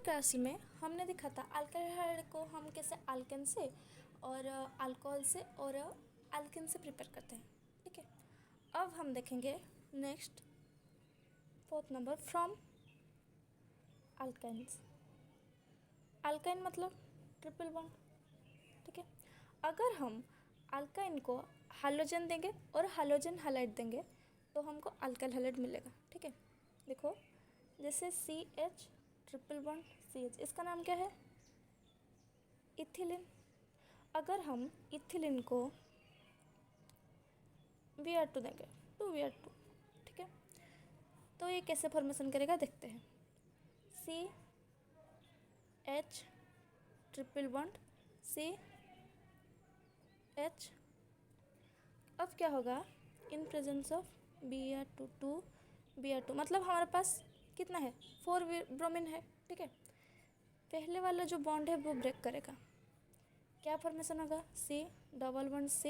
Class में हमने देखा था अल्काइल हैलाइड को हम कैसे अल्केन से और अल्कोहल से और अल्केन से प्रिपेयर करते हैं। ठीक है, अब हम देखेंगे next 4th number from alkynes. Alkyne मतलब ट्रिपल बॉन्ड। ठीक है, अगर हम अल्काइन को हाइड्रोजन देंगे और हाइड्रोजन हैलाइड देंगे तो हमको अल्काइल हैलाइड मिलेगा। ठीक है, देखो जैसे CH ट्रिपल बॉन्ड CH, इसका नाम क्या है? इथिलीन। अगर हम इथिलीन को Br2 देंगे 2Br2, ठीक है, तो ये कैसे फॉर्मेशन करेगा देखते हैं। CH ट्रिपल बॉन्ड CH, अब क्या होगा? इन प्रेजेंस ऑफ Br2 2Br2, मतलब हमारे पास कितना है? 4 ब्रोमीन है। ठीक है, पहले वाला जो बॉन्ड है वो ब्रेक करेगा, क्या फॉर्मेशन होगा? C डबल बॉन्ड C,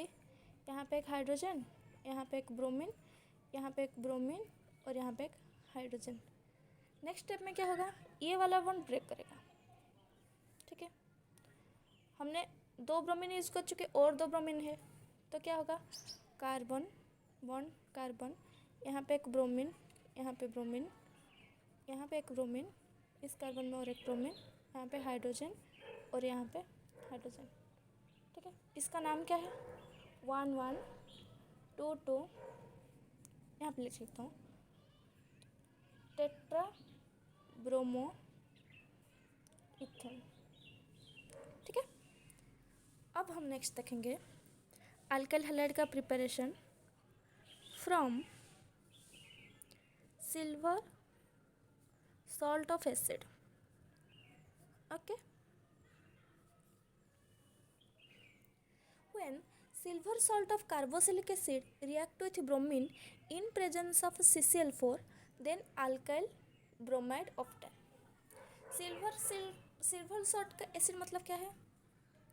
यहाँ पे एक हाइड्रोजन, यहाँ पे एक ब्रोमीन, यहाँ पे एक ब्रोमीन और यहाँ पे एक हाइड्रोजन। नेक्स्ट स्टेप में क्या होगा? ये वाला बॉन्ड ब्रेक करेगा। ठीक है, हमने 2 ब्रोमीन यूज़ कर चुके और 2 ब्रोमीन है, तो क्या होगा? कार्बन बॉन्ड कार्बन, यहाँ पे एक ब्रोमीन, यहाँ पे ब्रोमीन, यहाँ पे एक ब्रोमीन, इस कार्बन में और एक ब्रोमीन, यहाँ पे हाइड्रोजन और यहाँ पे हाइड्रोजन। ठीक है, इसका नाम क्या है? 1 1 2 2, यहाँ पे लिख लेता हूँ, टेट्रा ब्रोमो इथेन। ठीक है, अब हम नेक्स्ट देखेंगे अल्काइल हैलाइड का preparation from silver salt of acid. Okay, when silver salt of carboxylic acid react with bromine in presence of CCl4, then alkyl bromide obtain। Silver salt का acid मतलब क्या है?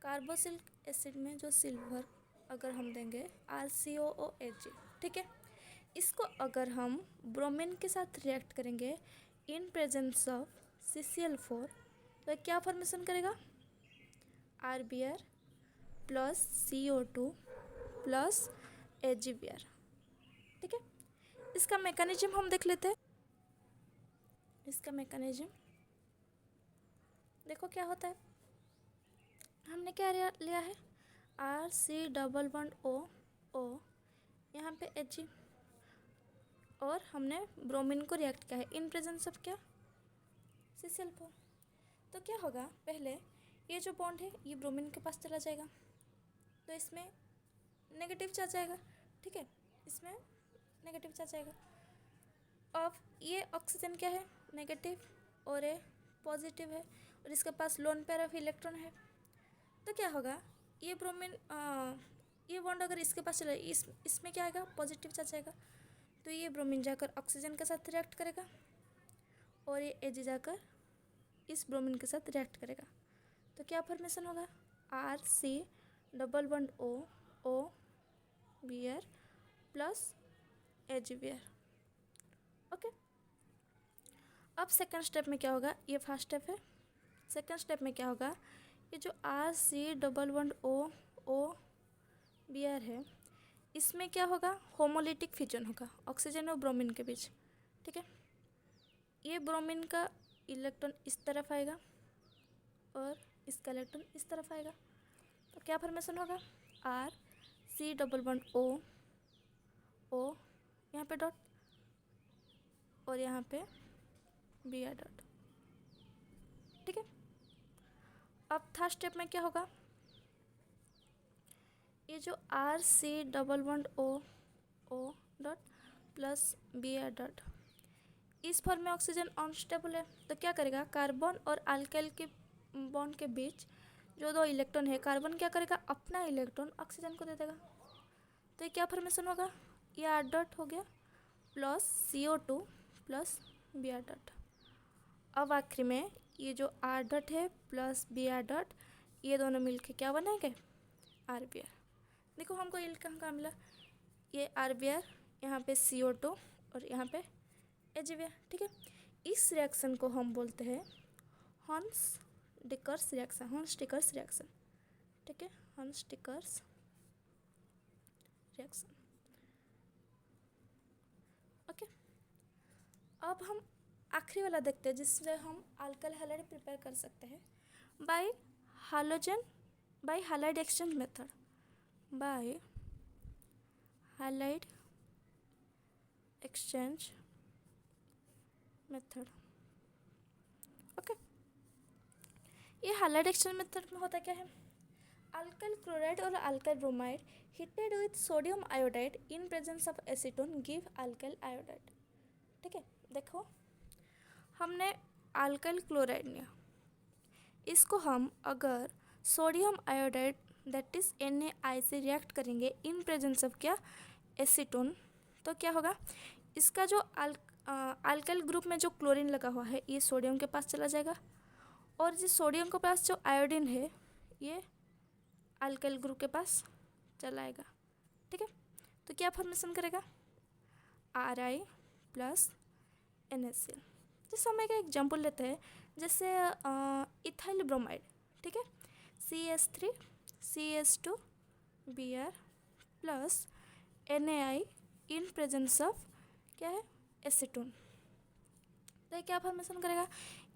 कार्बोक्सिलिक एसिड में जो silver अगर हम देंगे RCOOH, ठीक है, इसको अगर हम ब्रोमीन के साथ रिएक्ट करेंगे इन प्रेजेंस ऑफ CCl4 तो क्या फॉर्मेशन करेगा? RBr plus CO2 plus AgBr। ठीक है, इसका मैकेनिज्म हम देख लेते हैं। इसका मैकेनिज्म देखो क्या होता है। हमने क्या लिया है? RC डबल बॉन्ड O, यहाँ पे Ag, और हमने ब्रोमीन को रिएक्ट किया है इन प्रेजेंस ऑफ क्या? CCl4। तो क्या होगा? पहले ये जो बॉन्ड है ये ब्रोमीन के पास चला जाएगा, तो इसमें नेगेटिव चार्ज आएगा। ठीक है, इसमें नेगेटिव चार्ज आएगा। अब ये ऑक्सीजन क्या है? नेगेटिव, और ये पॉजिटिव है और इसके पास लोन पेयर ऑफ इलेक्ट्रॉन है। तो क्या होगा? ये ब्रोमीन ये बॉन्ड अगर इसके पास चला, इसमें क्या आएगा? पॉजिटिव चार्ज आएगा, तो ये ब्रोमीन जाकर ऑक्सीजन के साथ रिएक्ट करेगा और ये Ag जाकर इस ब्रोमीन के साथ रिएक्ट करेगा। तो क्या फॉर्मेशन होगा? RC double bond O Br plus AgBr। Okay, अब सेकंड स्टेप में क्या होगा? ये फर्स्ट स्टेप है। सेकंड स्टेप में क्या होगा? ये जो RC double bond O Br है, इसमें क्या होगा? होमोलिटिक फ्यूजन होगा ऑक्सीजन और ब्रोमीन के बीच। ठीक है, ये ब्रोमीन का इलेक्ट्रॉन इस तरफ आएगा और इसका इलेक्ट्रॉन इस तरफ आएगा, तो क्या फॉर्मेशन होगा? RC डबल बॉन्ड O यहाँ पे डॉट और यहाँ पे Br डॉट। ठीक है, अब थर्ड स्टेप में क्या होगा? ये जो RC double bond O dot plus Br dot, इस फॉर्म में ऑक्सीजन अनस्टेबल है, तो क्या करेगा? कार्बन और अल्काइल के बॉन्ड के बीच जो 2 इलेक्ट्रॉन है, कार्बन क्या करेगा? अपना इलेक्ट्रॉन ऑक्सीजन को दे देगा, तो ये क्या फॉर्मेशन होगा? ये R डॉट हो गया plus CO2 plus Br dot. अब आखिरी में ये जो R डॉट है प्लस Br डॉट, ये दोनों मिलके क्या बनाएंगे? RBr। देखो हमको ये कहाँ मिला? ये RBr, यहाँ पे CO2 और यहाँ पे AgBr। ठीक है, इस रिएक्शन को हम बोलते हैं हॉर्न्स-डिकर्स रिएक्शन, ठीक है, हॉर्न्स-डिकर्स रिएक्शन। ओके, अब हम आखिरी वाला देखते हैं जिससे हम अल्काइल हैलाइड प्रिपेयर कर सकते हैं by halide exchange method, by halide exchange method. Okay, ये हालाइड एक्सचेंज मेथड में होता क्या है, अल्काइल क्लोराइड और alkyl bromide heated with sodium iodide in presence of acetone give alkyl iodide. ठीक है, देखो हमने अल्काइल क्लोराइड लिया, इसको हम अगर sodium iodide that is NaI से रिएक्ट करेंगे इन प्रेजेंस ऑफ क्या, एसीटोन, तो क्या होगा, इसका जो अल्काइल ग्रुप में जो क्लोरीन लगा हुआ है ये सोडियम के पास चला जाएगा, और जिस सोडियम के पास जो आयोडीन है ये अल्काइल ग्रुप के पास चला आएगा। ठीक है, तो क्या फॉर्मेशन करेगा, Ri प्लस NaCl। जैसे हम एक एग्जाम्पल लेते हैं, जैसे इथाइल ब्रोमाइड, ठीक है, CH3 CH2 Br plus NaI in presence of क्या है, एसीटोन, तो ये क्या फॉर्मेशन करेगा,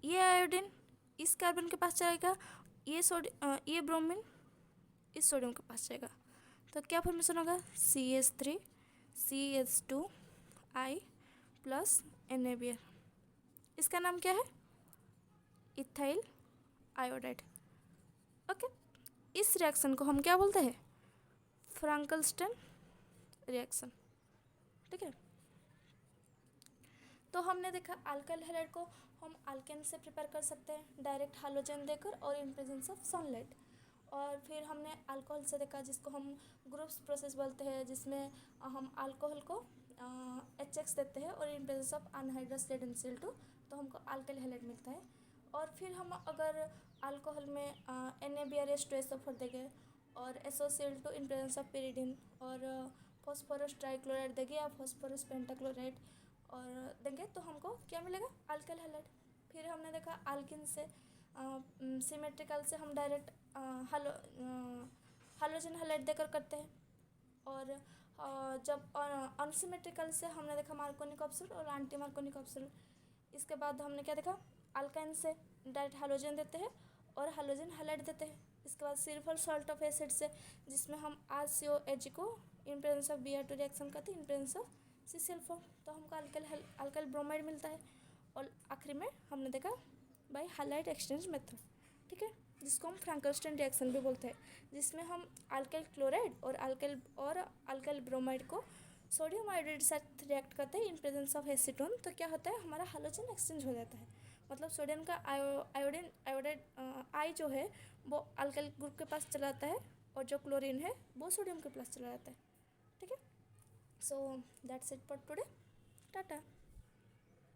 ये आयोडीन इस कार्बन के पास जाएगा, ये ब्रोमीन इस सोडियम के पास जाएगा, तो क्या फॉर्मेशन होगा, CH3 CH2I प्लस NaBr, इसका नाम क्या है, इथाइल आयोडाइड। ओके, इस रिएक्शन को हम क्या बोलते हैं, फ्रैंकलस्टन रिएक्शन। ठीक है, तो हमने देखा अल्काइल हैलाइड को हम अल्केन से प्रिपेयर कर सकते हैं डायरेक्ट हाइड्रोजन देकर और इन प्रेजेंस ऑफ सनलाइट, और फिर हमने अल्कोहल से देखा जिसको हम ग्रुप्स प्रोसेस बोलते हैं, जिसमें हम अल्कोहल को HX देते हैं और in presence of anhydrous lead NCl2 तो हमको अल्काइल हैलाइड मिलता है। और फिर हम अगर अल्कोहल में NaBrH2SO4 देंगे और SOCl2 in presence of pyridine और फॉस्फोरस ट्राइक्लोराइड देंगे या फॉस्फोरस पेंटाक्लोराइड और देंगे तो हमको क्या मिलेगा, अल्काइल हैलाइड। फिर हमने देखा अल्किन से सिमेट्रिकल से हम डायरेक्ट हाइड्रोजन हैलाइड देकर करते हैं, और जब अनसिमेट्रिकल से हमने देखा मार्कोनिक ऑप्शन और एंटी मार्कोनिक ऑप्शन। इसके बाद हमने क्या देखा, अल्काइन से डायरेक्ट हाइड्रोजन देते हैं और हाइड्रोजन हैलाइड देते हैं। इसके बाद सिल्वर सॉल्ट ऑफ एसिड से जिसमें हम RCOH को इन प्रेजेंस ऑफ Br2 रिएक्शन करते हैं इन प्रेजेंस ऑफ CCl4 तो हमको अल्काइल ब्रोमाइड मिलता है। और आखिरी में हमने देखा बाय हालाइड एक्सचेंज मेथड, ठीक है, जिसको हम फ्रैंकलस्टन रिएक्शन भी बोलते हैं, जिसमें हम अल्काइल क्लोराइड और अल्काइल ब्रोमाइड को सोडियम आयोडाइड के साथ रिएक्ट करते हैं इन प्रेजेंस ऑफ एसीटोन, तो क्या होता है, हमारा हाइड्रोजन एक्सचेंज हो जाता है। मतलब सोडियम का आयोडाइड आई जो है वो अल्काइल ग्रुप के पास चला जाता है और जो क्लोरीन है वो सोडियम के पास चला जाता है। ठीक है, so that's it for today, Tata.